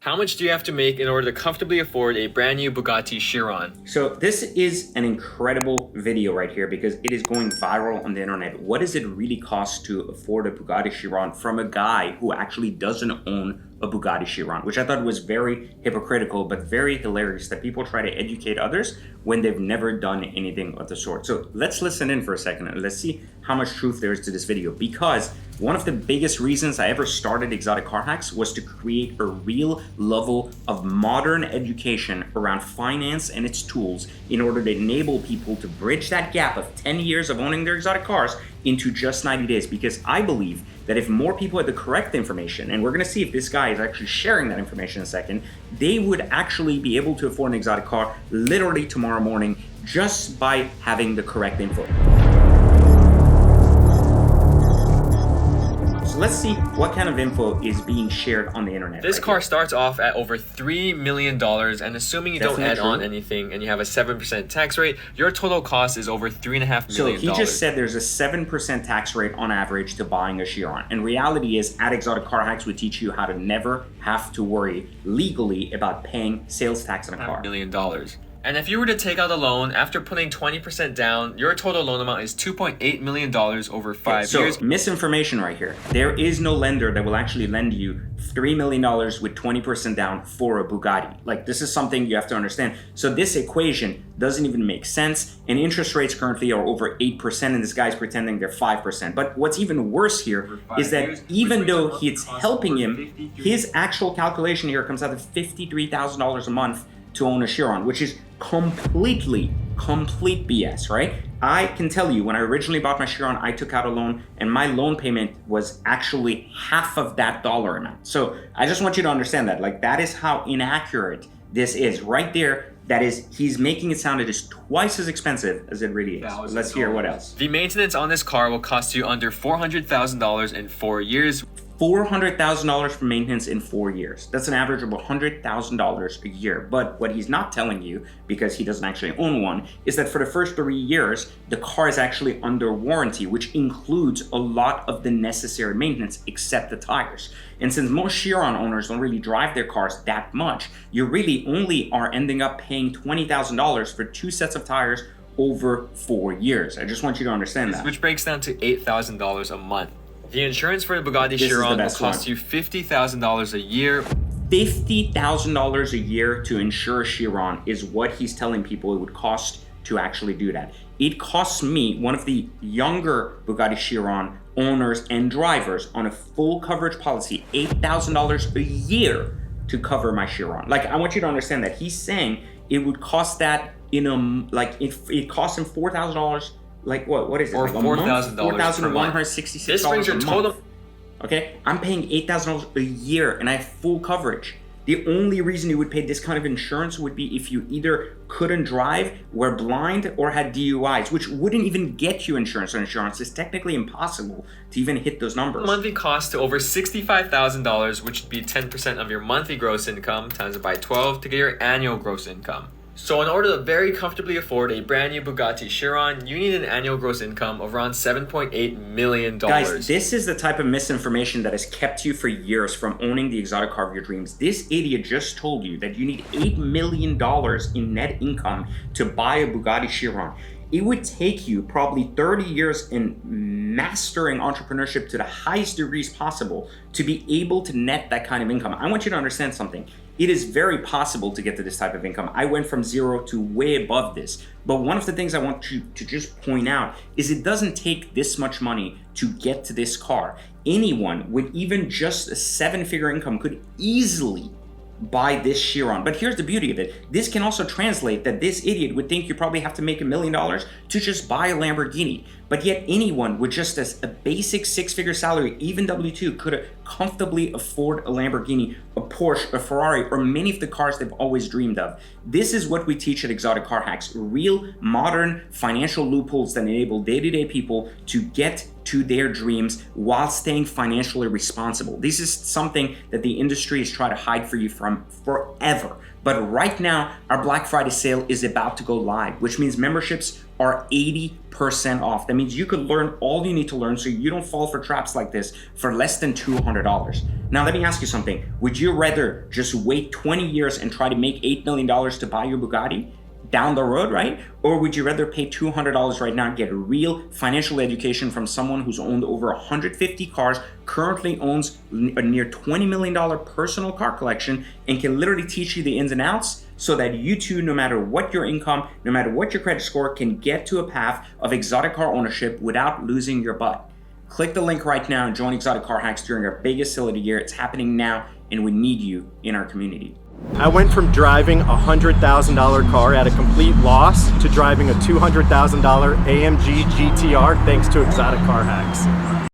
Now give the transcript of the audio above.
How much do you have to make in order to comfortably afford a brand new Bugatti Chiron? So this is an incredible video right here because it is going viral on the internet. What does it really cost to afford a Bugatti Chiron from a guy who actually doesn't own a Bugatti Chiron, which I thought was very hypocritical, but very hilarious that people try to educate others when they've never done anything of the sort. So let's listen in for a second and let's see how much truth there is to this video, because one of the biggest reasons I ever started Exotic Car Hacks was to create a real level of modern education around finance and its tools in order to enable people to bridge that gap of 10 years of owning their exotic cars into just 90 days. Because I believe that if more people had the correct information, and we're gonna see if this guy is actually sharing that information in a second, they would actually be able to afford an exotic car literally tomorrow morning just by having the correct info. Let's see what kind of info is being shared on the internet. This car starts off at over $3 million, and assuming you don't add on anything and you have a 7% tax rate, your total cost is over $3.5 million. So he just said there's a 7% tax rate on average to buying a Chiron. And reality is, at Exotic Car Hacks, we teach you how to never have to worry legally about paying sales tax on a car. $1 million. And if you were to take out a loan after putting 20% down, your total loan amount is $2.8 million over 5 years. So misinformation right here. There is no lender that will actually lend you $3 million with 20% down for a Bugatti. Like, this is something you have to understand. So this equation doesn't even make sense. And interest rates currently are over 8%, and this guy's pretending they're 5%. But what's even worse here is that even though it's helping him, his actual calculation here comes out to $53,000 a month to own a Chiron, which is complete BS, right? I can tell you, when I originally bought my Chiron, I took out a loan and my loan payment was actually half of that dollar amount. So I just want you to understand that, like, that is how inaccurate this is right there. That is, he's making it sound it is twice as expensive as it really is. Let's hear what else. The maintenance on this car will cost you under $400,000 in 4 years. $400,000 for maintenance in 4 years. That's an average of $100,000 a year. But what he's not telling you, because he doesn't actually own one, is that for the first 3 years, the car is actually under warranty, which includes a lot of the necessary maintenance except the tires. And since most Chiron owners don't really drive their cars that much, you really only are ending up paying $20,000 for 2 sets of tires over 4 years. I just want you to understand that. Which breaks down to $8,000 a month. The insurance for the Bugatti Chiron will cost you $50,000 a year. $50,000 a year to insure a Chiron is what he's telling people it would cost to actually do that. It costs me, one of the younger Bugatti Chiron owners and drivers, on a full coverage policy, $8,000 a year to cover my Chiron. Like, I want you to understand that he's saying it would cost that in a, like, if it costs him $4,000. Like, what is it? Or like $4,000 $4,166 This brings your a total. month. Okay, I'm paying $8,000 a year and I have full coverage. The only reason you would pay this kind of insurance would be if you either couldn't drive, were blind, or had DUIs, which wouldn't even get you insurance on insurance. It's technically impossible to even hit those numbers. Monthly cost to over $65,000, which would be 10% of your monthly gross income, times it by 12 to get your annual gross income. So in order to very comfortably afford a brand new Bugatti Chiron, you need an annual gross income of around $7.8 million. Guys, this is the type of misinformation that has kept you for years from owning the exotic car of your dreams. This idiot just told you that you need $8 million in net income to buy a Bugatti Chiron. It would take you probably 30 years in mastering entrepreneurship to the highest degrees possible to be able to net that kind of income. I want you to understand something. It is very possible to get to this type of income. I went from zero to way above this. But one of the things I want you to just point out is it doesn't take this much money to get to this car. Anyone with even just a 7-figure income could easily buy this Chiron. But here's the beauty of it. This can also translate that this idiot would think you probably have to make $1 million to just buy a Lamborghini. But yet anyone with just a basic 6-figure salary, even W-2, could comfortably afford a Lamborghini, a Porsche, a Ferrari, or many of the cars they've always dreamed of. This is what we teach at Exotic Car Hacks. Real, modern financial loopholes that enable day-to-day people to get to their dreams while staying financially responsible. This is something that the industry has tried to hide for you from forever. But right now, our Black Friday sale is about to go live, which means memberships are 80% off. That means you could learn all you need to learn so you don't fall for traps like this for less than $200. Now, let me ask you something. Would you rather just wait 20 years and try to make $8 million to buy your Bugatti down the road, right? Or would you rather pay $200 right now and get a real financial education from someone who's owned over 150 cars, currently owns a near $20 million personal car collection, and can literally teach you the ins and outs so that you too, no matter what your income, no matter what your credit score, can get to a path of exotic car ownership without losing your butt? Click the link right now and join Exotic Car Hacks during our biggest sale of the year. It's happening now, and we need you in our community. I went from driving a $100,000 car at a complete loss to driving a $200,000 AMG GTR thanks to Exotic Car Hacks.